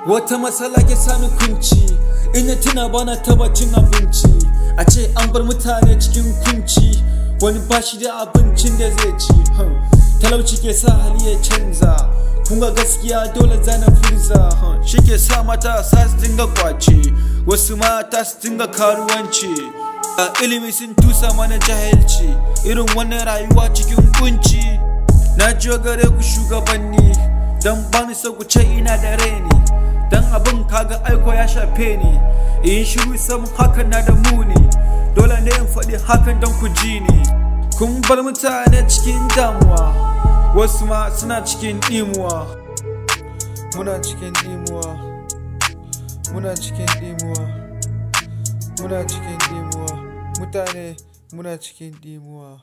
Wata matsala ke sani kunci, ina tuna bana taba cin abinci. A ce an bar mutane cikin kunci, wani bashi da abincin da zai ci. Talauci ke sa hali ya canza, kunga gaskiya dole zana furza. Shi ke sa mata sa su dinga kwace, wasu mata su dinga karuwanci. Ilimi sun tusa mana jahilci, irin wannan rayuwa cikin kunci. Na jiyo gare ku shugabanni, dan bani so ku ce ina da raini. Dan abin kaga aiko ya shafe ni, in shiru sam hakan na da muni. Dole ne in faɗi hakan don ku ji ni. Kun bar mutane cikin damuwa, wasu ma suna cikin ɗimuwa. Muna cikin ɗimuwa, muna cikin ɗimuwa, muna cikin ɗimuwa. Mutane muna cikin ɗimuwa.